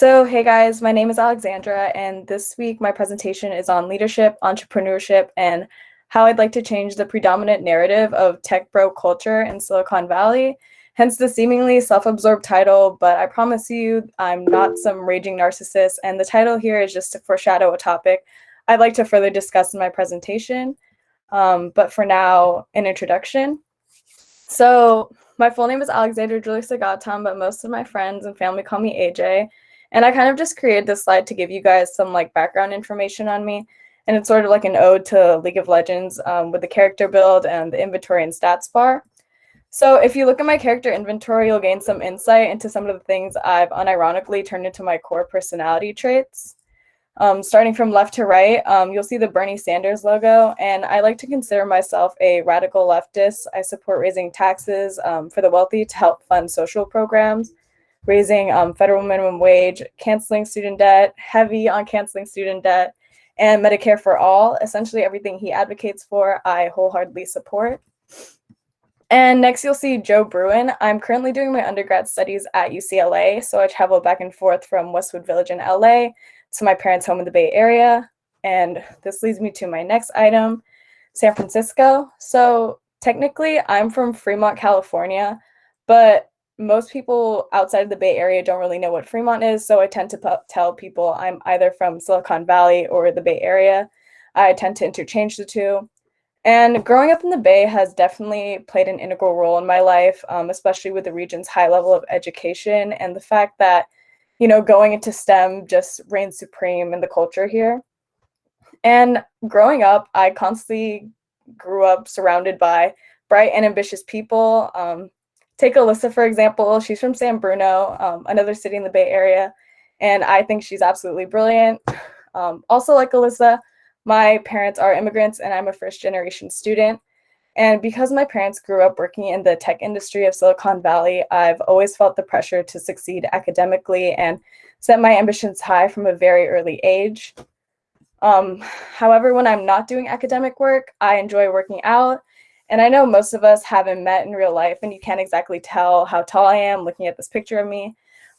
So, hey guys, my name is Alexandra, and this week my presentation is on leadership, entrepreneurship, and how I'd like to change the predominant narrative of tech bro culture in Silicon Valley. Hence the seemingly self-absorbed title, but I promise you I'm not some raging narcissist, and the title here is just to foreshadow a topic I'd like to further discuss in my presentation. But for now, an introduction. So, my full name is Alexandra Sugatan, but most of my friends and family call me AJ. And I kind of just created this slide to give you guys some background information on me. And it's sort of like an ode to League of Legends with the character build and the inventory and stats bar. So if you look at my character inventory, you'll gain some insight into some of the things I've unironically turned into my core personality traits. Starting from left to right, you'll see the Bernie Sanders logo, and I like to consider myself a radical leftist. I support raising taxes for the wealthy to help fund social programs, raising federal minimum wage, canceling student debt, heavy on canceling student debt, and Medicare for all. Essentially everything he advocates for, I wholeheartedly support. And next you'll see Joe Bruin. I'm currently doing my undergrad studies at UCLA, so I travel back and forth from Westwood Village in LA to my parents' home in the Bay Area. And this leads me to my next item, San Francisco. So technically I'm from Fremont, California, but most people outside of the Bay Area don't really know what Fremont is, so I tend to tell people I'm either from Silicon Valley or the Bay Area. I tend to interchange the two. And growing up in the Bay has definitely played an integral role in my life, especially with the region's high level of education and the fact that, going into STEM just reigns supreme in the culture here. And growing up, I constantly grew up surrounded by bright and ambitious people. Take Alyssa, for example. She's from San Bruno, another city in the Bay Area, and I think she's absolutely brilliant. Also, like Alyssa, my parents are immigrants, and I'm a first-generation student. And because my parents grew up working in the tech industry of Silicon Valley, I've always felt the pressure to succeed academically and set my ambitions high from a very early age. However, when I'm not doing academic work, I enjoy working out. And I know most of us haven't met in real life, and you can't exactly tell how tall I am looking at this picture of me,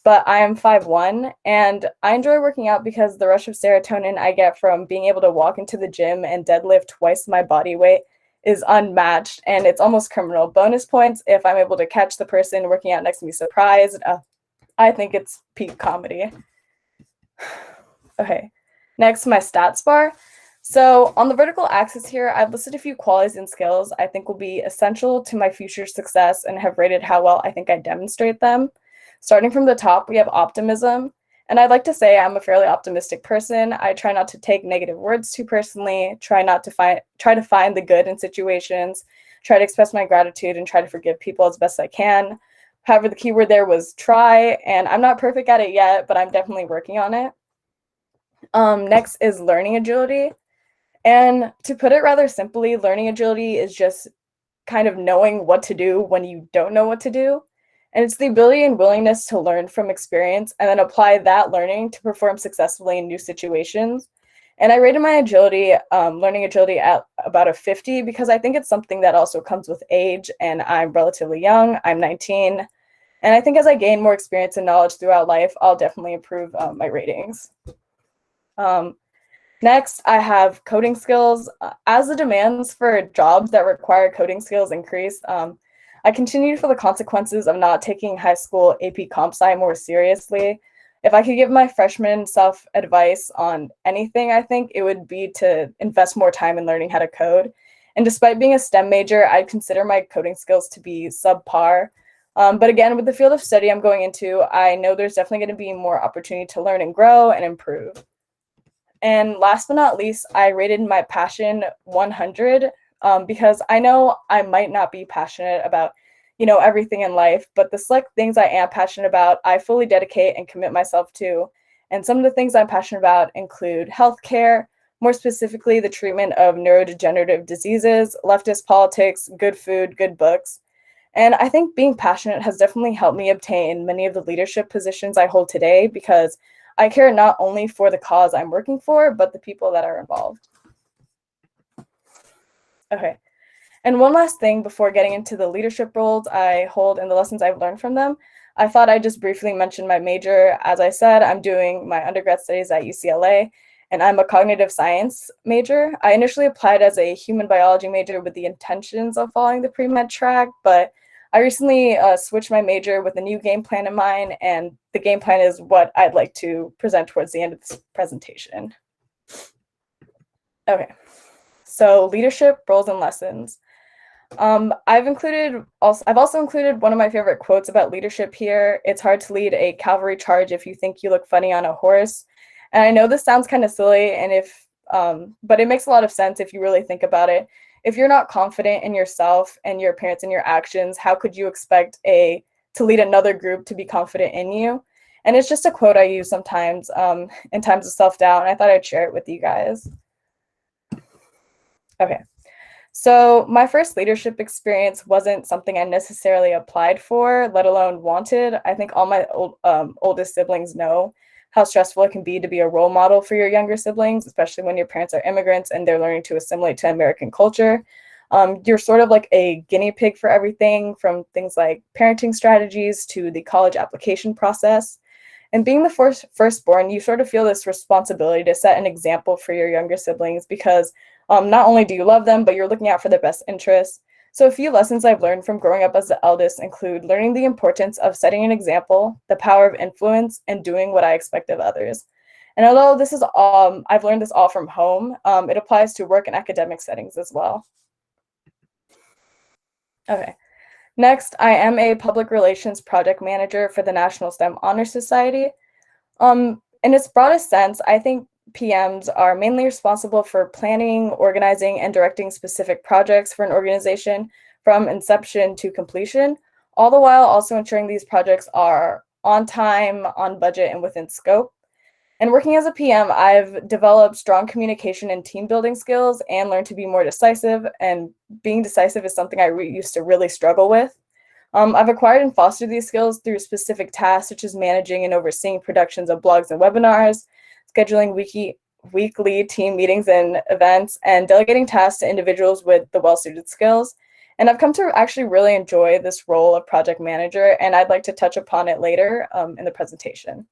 but I am 5'1", and I enjoy working out because the rush of serotonin I get from being able to walk into the gym and deadlift twice my body weight is unmatched, and it's almost criminal. Bonus points if I'm able to catch the person working out next to me surprised. I think it's peak comedy. Okay, next, my stats bar. So on the vertical axis here, I've listed a few qualities and skills I think will be essential to my future success and have rated how well I think I demonstrate them. Starting from the top, we have optimism. And I'd like to say I'm a fairly optimistic person. I try not to take negative words too personally, try to find the good in situations, try to express my gratitude and try to forgive people as best I can. However, the key word there was try, and I'm not perfect at it yet, but I'm definitely working on it. Next is learning agility. And to put it rather simply, learning agility is just kind of knowing what to do when you don't know what to do. And it's the ability and willingness to learn from experience and then apply that learning to perform successfully in new situations. And I rated my agility, learning agility at about a 50 because I think it's something that also comes with age, and I'm relatively young. I'm 19. And I think as I gain more experience and knowledge throughout life, I'll definitely improve my ratings. Next, I have coding skills. As the demands for jobs that require coding skills increase, I continue to feel the consequences of not taking high school AP Comp Sci more seriously. If I could give my freshman self advice on anything, I think it would be to invest more time in learning how to code. And despite being a STEM major, I'd consider my coding skills to be subpar. But again, with the field of study I'm going into, I know there's definitely going to be more opportunity to learn and grow and improve. And last but not least, I rated my passion 100 because I know I might not be passionate about, everything in life, but the select things I am passionate about, I fully dedicate and commit myself to. And some of the things I'm passionate about include healthcare, more specifically the treatment of neurodegenerative diseases, leftist politics, good food, good books. And I think being passionate has definitely helped me obtain many of the leadership positions I hold today because I care not only for the cause I'm working for, but the people that are involved. Okay. And one last thing before getting into the leadership roles I hold and the lessons I've learned from them, I thought I'd just briefly mention my major. As I said, I'm doing my undergrad studies at UCLA, and I'm a cognitive science major. I initially applied as a human biology major with the intentions of following the pre-med track, but I recently switched my major with a new game plan in mind, and the game plan is what I'd like to present towards the end of this presentation. Okay, so leadership, roles, and lessons. I've also included one of my favorite quotes about leadership here. It's hard to lead a cavalry charge if you think you look funny on a horse. And I know this sounds kind of silly, but it makes a lot of sense if you really think about it. If you're not confident in yourself and your appearance and your actions, how could you expect to lead another group to be confident in you? And it's just a quote I use sometimes in times of self-doubt, and I thought I'd share it with you guys. Okay. So my first leadership experience wasn't something I necessarily applied for, let alone wanted. I think all my oldest siblings know how stressful it can be to be a role model for your younger siblings, especially when your parents are immigrants and they're learning to assimilate to American culture. You're sort of like a guinea pig for everything, from things like parenting strategies to the college application process. And being the firstborn, you sort of feel this responsibility to set an example for your younger siblings because not only do you love them, but you're looking out for their best interests. So a few lessons I've learned from growing up as the eldest include learning the importance of setting an example, the power of influence, and doing what I expect of others. And although this is I've learned this all from home, it applies to work and academic settings as well. Okay. Next, I am a public relations project manager for the National STEM Honor Society. In its broadest sense, I think PMs are mainly responsible for planning, organizing, and directing specific projects for an organization from inception to completion, all the while also ensuring these projects are on time, on budget, and within scope. And working as a PM, I've developed strong communication and team building skills and learned to be more decisive. And being decisive is something I used to really struggle with. I've acquired and fostered these skills through specific tasks, such as managing and overseeing productions of blogs and webinars, scheduling weekly team meetings and events, and delegating tasks to individuals with the well-suited skills. And I've come to actually really enjoy this role of project manager, and I'd like to touch upon it later in the presentation.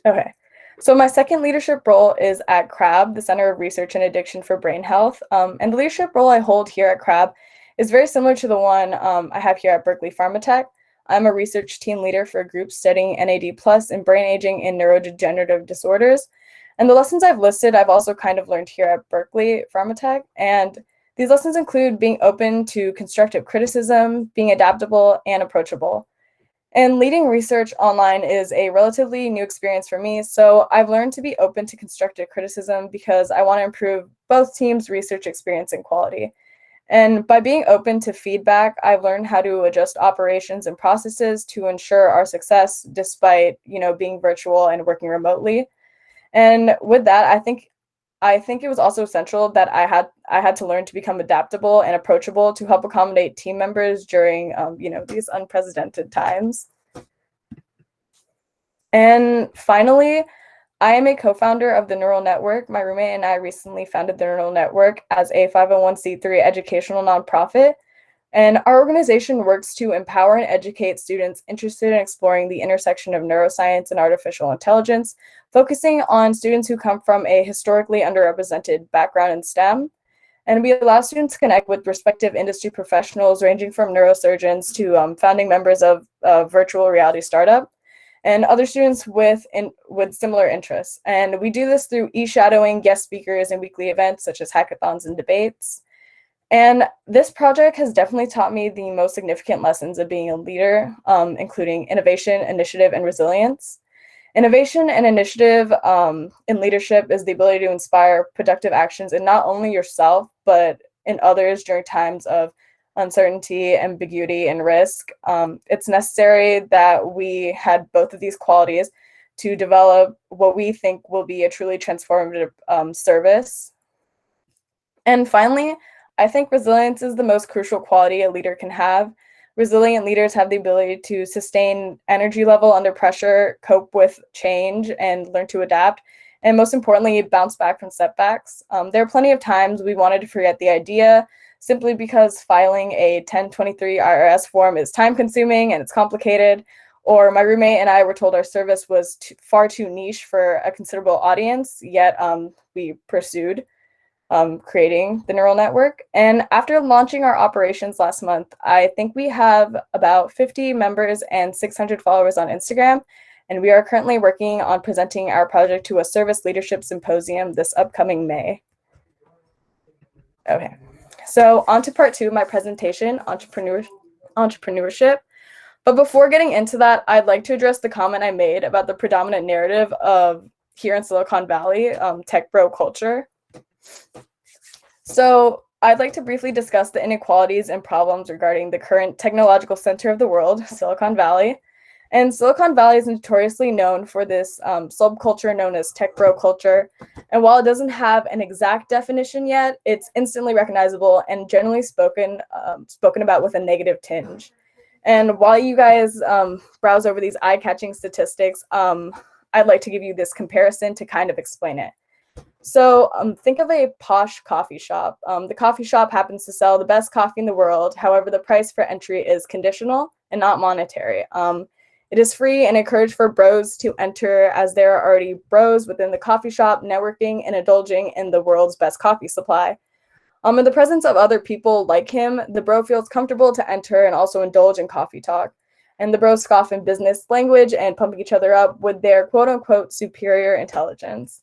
Okay, so my second leadership role is at CRAB, the Center of Research and Addiction for Brain Health. And the leadership role I hold here at CRAB is very similar to the one I have here at Berkeley Pharmatech. I'm a research team leader for a group studying NAD+ in brain aging and neurodegenerative disorders. And the lessons I've listed, I've also kind of learned here at Berkeley Pharmatech. And these lessons include being open to constructive criticism, being adaptable, and approachable. And leading research online is a relatively new experience for me, so I've learned to be open to constructive criticism because I want to improve both teams' research experience and quality. And by being open to feedback, I've learned how to adjust operations and processes to ensure our success despite, being virtual and working remotely. And with that, I think it was also essential that I had to learn to become adaptable and approachable to help accommodate team members during these unprecedented times. And finally, I am a co-founder of the Neural Network. My roommate and I recently founded the Neural Network as a 501c3 educational nonprofit. And our organization works to empower and educate students interested in exploring the intersection of neuroscience and artificial intelligence, focusing on students who come from a historically underrepresented background in STEM. And we allow students to connect with respective industry professionals, ranging from neurosurgeons to founding members of a virtual reality startup, and other students with similar interests. And we do this through e-shadowing, guest speakers, and weekly events such as hackathons and debates. And this project has definitely taught me the most significant lessons of being a leader, including innovation, initiative, and resilience. Innovation and initiative in leadership is the ability to inspire productive actions in not only yourself, but in others during times of uncertainty, ambiguity, and risk. It's necessary that we had both of these qualities to develop what we think will be a truly transformative service. And finally, I think resilience is the most crucial quality a leader can have. Resilient leaders have the ability to sustain energy level under pressure, cope with change, and learn to adapt, and most importantly, bounce back from setbacks. There are plenty of times we wanted to forget the idea, simply because filing a 1023 IRS form is time consuming and it's complicated, or my roommate and I were told our service was far too niche for a considerable audience, yet we pursued creating the neural network. And after launching our operations last month, I think we have about 50 members and 600 followers on Instagram. And we are currently working on presenting our project to a service leadership symposium this upcoming May. Okay, so on to part 2 of my presentation, entrepreneurship. But before getting into that, I'd like to address the comment I made about the predominant narrative of here in Silicon Valley, tech bro culture. So I'd like to briefly discuss the inequalities and problems regarding the current technological center of the world, Silicon Valley. And Silicon Valley is notoriously known for this subculture known as tech bro culture. And while it doesn't have an exact definition yet, it's instantly recognizable and generally spoken about with a negative tinge. And while you guys browse over these eye-catching statistics, I'd like to give you this comparison to kind of explain it. So think of a posh coffee shop. The coffee shop happens to sell the best coffee in the world. However, the price for entry is conditional and not monetary. It is free and encouraged for bros to enter, as there are already bros within the coffee shop networking and indulging in the world's best coffee supply. In the presence of other people like him, the bro feels comfortable to enter and also indulge in coffee talk. And the bros scoff in business language and pump each other up with their quote-unquote superior intelligence.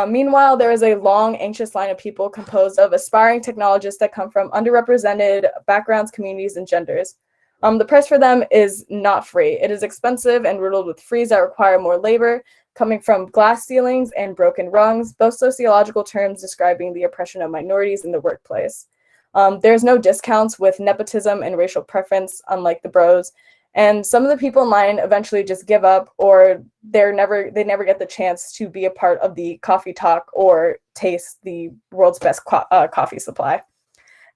Meanwhile, there is a long, anxious line of people composed of aspiring technologists that come from underrepresented backgrounds, communities, and genders. The price for them is not free. It is expensive and riddled with fees that require more labor, coming from glass ceilings and broken rungs, both sociological terms describing the oppression of minorities in the workplace. There's no discounts with nepotism and racial preference, unlike the bros. And some of the people in line eventually just give up, or they never get the chance to be a part of the coffee talk or taste the world's best coffee supply.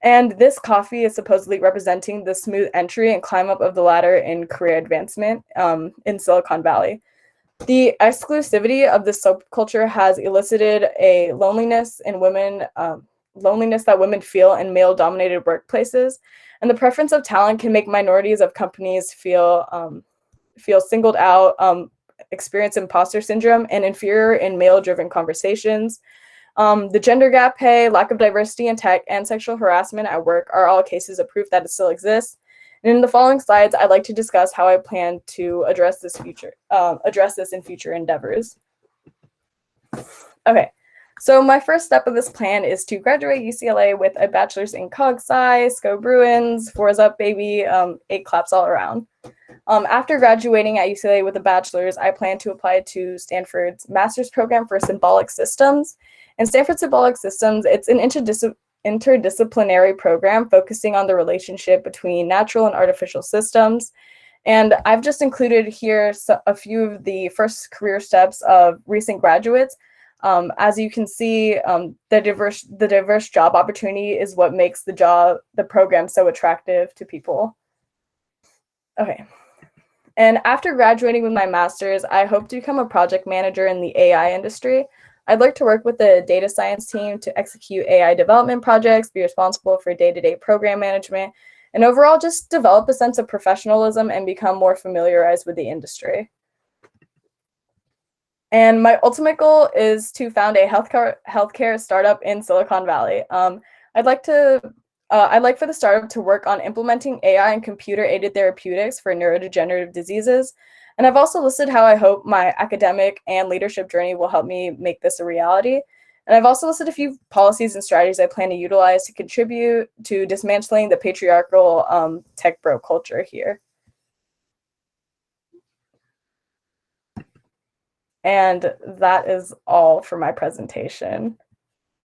And this coffee is supposedly representing the smooth entry and climb up of the ladder in career advancement in Silicon Valley. The exclusivity of this subculture has elicited a loneliness in women, loneliness that women feel in male-dominated workplaces. And the preference of talent can make minorities of companies feel singled out, experience imposter syndrome, and inferior in male-driven conversations. The gender gap pay, lack of diversity in tech, and sexual harassment at work are all cases of proof that it still exists. And in the following slides, I'd like to discuss how I plan to address this in future endeavors. Okay. So my first step of this plan is to graduate UCLA with a bachelor's in Cog Sci, Go Bruins, 4's up, baby, 8 claps all around. After graduating at UCLA with a bachelor's, I plan to apply to Stanford's master's program for symbolic systems. And Stanford Symbolic Systems, it's an interdisciplinary program focusing on the relationship between natural and artificial systems. And I've just included here a few of the first career steps of recent graduates. As you can see, the diverse job opportunity is what makes the program so attractive to people. Okay. And after graduating with my master's, I hope to become a project manager in the AI industry. I'd like to work with the data science team to execute AI development projects, be responsible for day-to-day program management, and overall just develop a sense of professionalism and become more familiarized with the industry. And my ultimate goal is to found a healthcare startup in Silicon Valley. I'd like for the startup to work on implementing AI and computer-aided therapeutics for neurodegenerative diseases. And I've also listed how I hope my academic and leadership journey will help me make this a reality. And I've also listed a few policies and strategies I plan to utilize to contribute to dismantling the patriarchal tech bro culture here. And that is all for my presentation.